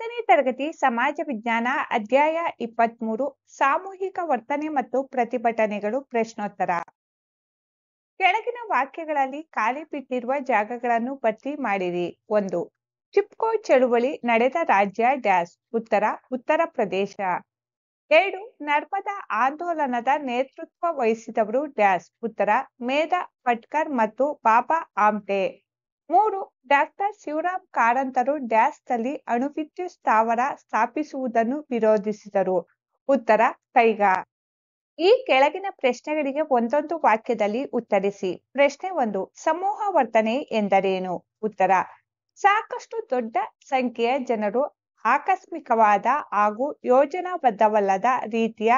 10ನೇ ತರಗತಿ ಸಮಾಜ ವಿಜ್ಞಾನ ಅಧ್ಯಾಯ 23 ಸಾಮೂಹಿಕ ವರ್ತನೆ ಮತ್ತು ಪ್ರತಿಭಟನೆಗಳು ಪ್ರಶ್ನೋತ್ತರ. ಕೆಳಗಿನ ವಾಕ್ಯಗಳಲ್ಲಿ ಖಾಲಿ ಬಿಟ್ಟಿರುವ ಜಾಗಗಳನ್ನು ಭರ್ತಿ ಮಾಡಿರಿ. 1. ಚಿಪ್ಕೋ ಚಳುವಳಿ ನಡೆದ ರಾಜ್ಯ ಡ್ಯಾಶ್. ಉತ್ತರ ಉತ್ತರ ಪ್ರದೇಶ. 2. ನರ್ಮದಾ ಆಂದೋಲನದ ನೇತೃತ್ವ ವಹಿಸಿದವರು ಡ್ಯಾಶ್. ಉತ್ತರ ಮೇಧಾ ಪಟ್ಕರ್ ಮತ್ತು ಬಾಬಾ ಆಮ್ಟೆ. 3. ಡಾಕ್ಟರ್ ಶಿವರಾಮ್ ಕಾರಂತರು ಡ್ಯಾಶ್ನಲ್ಲಿ ಅಣುವಿದ್ಯುತ್ ಸ್ಥಾವರ ಸ್ಥಾಪಿಸುವುದನ್ನು ವಿರೋಧಿಸಿದರು. ಉತ್ತರ ಕೈಗಾ. ಈ ಕೆಳಗಿನ ಪ್ರಶ್ನೆಗಳಿಗೆ ಒಂದೊಂದು ವಾಕ್ಯದಲ್ಲಿ ಉತ್ತರಿಸಿ. ಪ್ರಶ್ನೆ 1. ಸಮೂಹ ವರ್ತನೆ ಎಂದರೇನು? ಉತ್ತರ ಸಾಕಷ್ಟು ದೊಡ್ಡ ಸಂಖ್ಯೆಯ ಜನರು ಆಕಸ್ಮಿಕವಾದ ಹಾಗೂ ಯೋಜನಾಬದ್ಧವಲ್ಲದ ರೀತಿಯ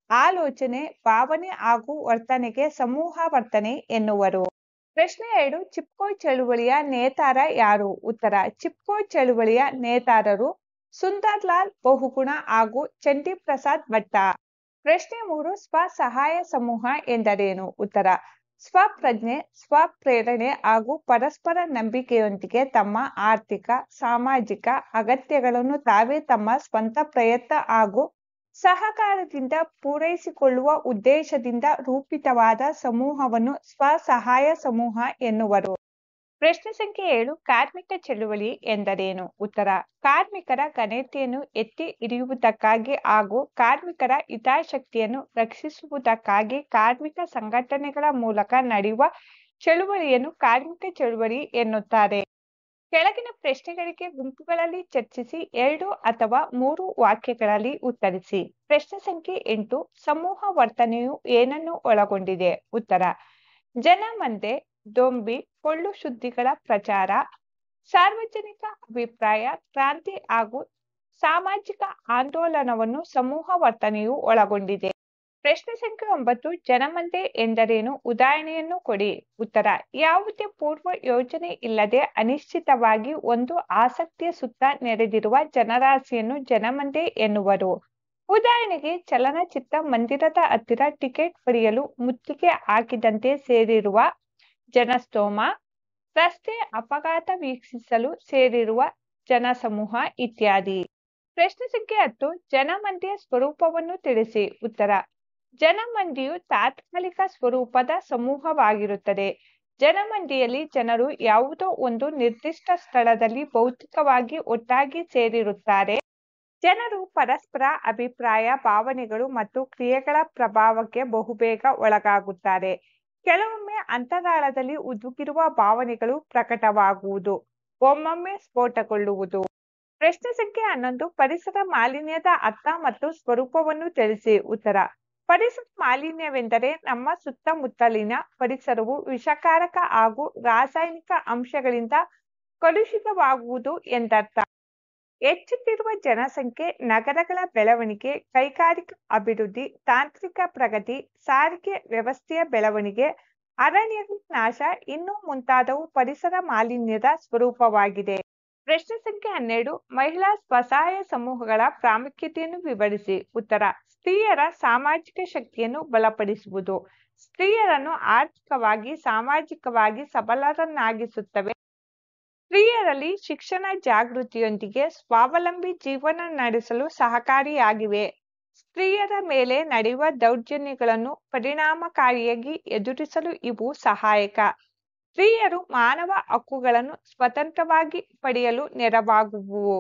ಆಲೋಚನೆ, ಭಾವನೆ ಹಾಗೂ ವರ್ತನೆಗೆ ಸಮೂಹ ವರ್ತನೆ ಎನ್ನುವರು. ಪ್ರಶ್ನೆ 2. ಚಿಪ್ಕೋ ಚಳುವಳಿಯ ನೇತಾರ ಯಾರು? ಉತ್ತರ ಚಿಪ್ಕೋ ಚಳುವಳಿಯ ನೇತಾರರು ಸುಂದರ್ಲಾಲ್ ಬಹುಗುಣ ಹಾಗೂ ಚಂಡೀಪ್ರಸಾದ್ ಭಟ್ಟ. ಪ್ರಶ್ನೆ 3. ಸ್ವಸಹಾಯ ಸಮೂಹ ಎಂದರೇನು? ಉತ್ತರ ಸ್ವಪ್ರಜ್ಞೆ, ಸ್ವಪ್ರೇರಣೆ ಹಾಗೂ ಪರಸ್ಪರ ನಂಬಿಕೆಯೊಂದಿಗೆ ತಮ್ಮ ಆರ್ಥಿಕ, ಸಾಮಾಜಿಕ ಅಗತ್ಯಗಳನ್ನು ತಾವೇ ತಮ್ಮ ಸ್ವಂತ ಪ್ರಯತ್ನ ಹಾಗೂ ಸಹಕಾರದಿಂದ ಪೂರೈಸಿಕೊಳ್ಳುವ ಉದ್ದೇಶದಿಂದ ರೂಪಿತವಾದ ಸಮೂಹವನ್ನು ಸ್ವಸಹಾಯ ಸಮೂಹ ಎನ್ನುವರು. ಪ್ರಶ್ನೆ ಸಂಖ್ಯೆ 7. ಕಾರ್ಮಿಕ ಚಳುವಳಿ ಎಂದರೇನು? ಉತ್ತರ ಕಾರ್ಮಿಕರ ಘನತೆಯನ್ನು ಎತ್ತಿ ಹಿಡಿಯುವುದಕ್ಕಾಗಿ ಹಾಗೂ ಕಾರ್ಮಿಕರ ಹಿತಾಸಕ್ತಿಯನ್ನು ರಕ್ಷಿಸುವುದಕ್ಕಾಗಿ ಕಾರ್ಮಿಕ ಸಂಘಟನೆಗಳ ಮೂಲಕ ನಡೆಯುವ ಚಳುವಳಿಯನ್ನು ಕಾರ್ಮಿಕ ಚಳುವಳಿ ಎನ್ನುತ್ತಾರೆ. ಕೆಳಗಿನ ಪ್ರಶ್ನೆಗಳಿಗೆ ಗುಂಪುಗಳಲ್ಲಿ ಚರ್ಚಿಸಿ 2 ಅಥವಾ 3 ವಾಕ್ಯಗಳಲ್ಲಿ ಉತ್ತರಿಸಿ. ಪ್ರಶ್ನೆ ಸಂಖ್ಯೆ 8. ಸಮೂಹ ವರ್ತನೆಯು ಏನನ್ನು ಒಳಗೊಂಡಿದೆ? ಉತ್ತರ ಜನಮಂದೆ, ದೊಂಬಿ, ಪೊಳ್ಳು ಸುದ್ದಿಗಳ ಪ್ರಚಾರ, ಸಾರ್ವಜನಿಕ ಅಭಿಪ್ರಾಯ ಕ್ರಾಂತಿ ಹಾಗೂ ಸಾಮಾಜಿಕ ಆಂದೋಲನವನ್ನು ಸಮೂಹ ವರ್ತನೆಯು ಒಳಗೊಂಡಿದೆ. ಪ್ರಶ್ನೆ ಸಂಖ್ಯೆ 9. ಜನಮಂದೆ ಎಂದರೇನು? ಉದಾಹರಣೆಯನ್ನು ಕೊಡಿ. ಉತ್ತರ ಯಾವುದೇ ಪೂರ್ವ ಯೋಜನೆ ಇಲ್ಲದೆ ಅನಿಶ್ಚಿತವಾಗಿ ಒಂದು ಆಸಕ್ತಿಯ ಸುತ್ತ ನೆರೆದಿರುವ ಜನರಾಶಿಯನ್ನು ಜನಮಂದೆ ಎನ್ನುವರು. ಉದಾಹರಣೆಗೆ ಚಲನಚಿತ್ರ ಮಂದಿರದ ಹತ್ತಿರ ಟಿಕೆಟ್ ಪಡೆಯಲು ಮುತ್ತಿಗೆ ಹಾಕಿದಂತೆ ಸೇರಿರುವ ಜನಸ್ತೋಮ, ರಸ್ತೆ ಅಪಘಾತ ವೀಕ್ಷಿಸಲು ಸೇರಿರುವ ಜನಸಮೂಹ ಇತ್ಯಾದಿ. ಪ್ರಶ್ನೆ ಸಂಖ್ಯೆ 10. ಜನಮಂದಿಯ ಸ್ವರೂಪವನ್ನು ತಿಳಿಸಿ. ಉತ್ತರ ಜನಮಂದಿಯು ತಾತ್ಕಾಲಿಕ ಸ್ವರೂಪದ ಸಮೂಹವಾಗಿರುತ್ತದೆ. ಜನಮಂದಿಯಲ್ಲಿ ಜನರು ಯಾವುದೋ ಒಂದು ನಿರ್ದಿಷ್ಟ ಸ್ಥಳದಲ್ಲಿ ಭೌತಿಕವಾಗಿ ಒಟ್ಟಾಗಿ ಸೇರಿರುತ್ತಾರೆ. ಜನರು ಪರಸ್ಪರ ಅಭಿಪ್ರಾಯ, ಭಾವನೆಗಳು ಮತ್ತು ಕ್ರಿಯೆಗಳ ಪ್ರಭಾವಕ್ಕೆ ಬಹುಬೇಗ ಒಳಗಾಗುತ್ತಾರೆ. ಕೆಲವೊಮ್ಮೆ ಅಂತರಾಳದಲ್ಲಿ ಹುದುಗಿರುವ ಭಾವನೆಗಳು ಪ್ರಕಟವಾಗುವುದು, ಒಮ್ಮೊಮ್ಮೆ ಸ್ಫೋಟಗೊಳ್ಳುವುದು. ಪ್ರಶ್ನೆ ಸಂಖ್ಯೆ 11. ಪರಿಸರ ಮಾಲಿನ್ಯದ ಅರ್ಥ ಮತ್ತು ಸ್ವರೂಪವನ್ನು ತಿಳಿಸಿ. ಉತ್ತರ ಪರಿಸರ ಮಾಲಿನ್ಯವೆಂದರೆ ನಮ್ಮ ಸುತ್ತಮುತ್ತಲಿನ ಪರಿಸರವು ವಿಷಕಾರಕ ಹಾಗೂ ರಾಸಾಯನಿಕ ಅಂಶಗಳಿಂದ ಕಲುಷಿತವಾಗುವುದು ಎಂದರ್ಥ. ಹೆಚ್ಚುತ್ತಿರುವ ಜನಸಂಖ್ಯೆ, ನಗರಗಳ ಬೆಳವಣಿಗೆ, ಕೈಗಾರಿಕಾ ಅಭಿವೃದ್ಧಿ, ತಾಂತ್ರಿಕ ಪ್ರಗತಿ, ಸಾರಿಗೆ ವ್ಯವಸ್ಥೆಯ ಬೆಳವಣಿಗೆ, ಅರಣ್ಯಗಳ ನಾಶ ಇನ್ನೂ ಮುಂತಾದವು ಪರಿಸರ ಮಾಲಿನ್ಯದ ಸ್ವರೂಪವಾಗಿದೆ. ಪ್ರಶ್ನೆ ಸಂಖ್ಯೆ 12. ಮಹಿಳಾ ಸ್ವಸಹಾಯ ಸಮೂಹಗಳ ಪ್ರಾಮುಖ್ಯತೆಯನ್ನು ವಿವರಿಸಿ. ಉತ್ತರ ಸ್ತ್ರೀಯರ ಸಾಮಾಜಿಕ ಶಕ್ತಿಯನ್ನು ಬಲಪಡಿಸುವುದು, ಸ್ತ್ರೀಯರನ್ನು ಆರ್ಥಿಕವಾಗಿ, ಸಾಮಾಜಿಕವಾಗಿ ಸಬಲರನ್ನಾಗಿಸುತ್ತವೆ. ಸ್ತ್ರೀಯರಲ್ಲಿ ಶಿಕ್ಷಣ, ಜಾಗೃತಿಯೊಂದಿಗೆ ಸ್ವಾವಲಂಬಿ ಜೀವನ ನಡೆಸಲು ಸಹಕಾರಿಯಾಗಿವೆ. ಸ್ತ್ರೀಯರ ಮೇಲೆ ನಡೆಯುವ ದೌರ್ಜನ್ಯಗಳನ್ನು ಪರಿಣಾಮಕಾರಿಯಾಗಿ ಎದುರಿಸಲು ಇವು ಸಹಾಯಕ. ಸ್ತ್ರೀಯರು ಮಾನವ ಹಕ್ಕುಗಳನ್ನು ಸ್ವತಂತ್ರವಾಗಿ ಪಡೆಯಲು ನೆರವಾಗುವುವು.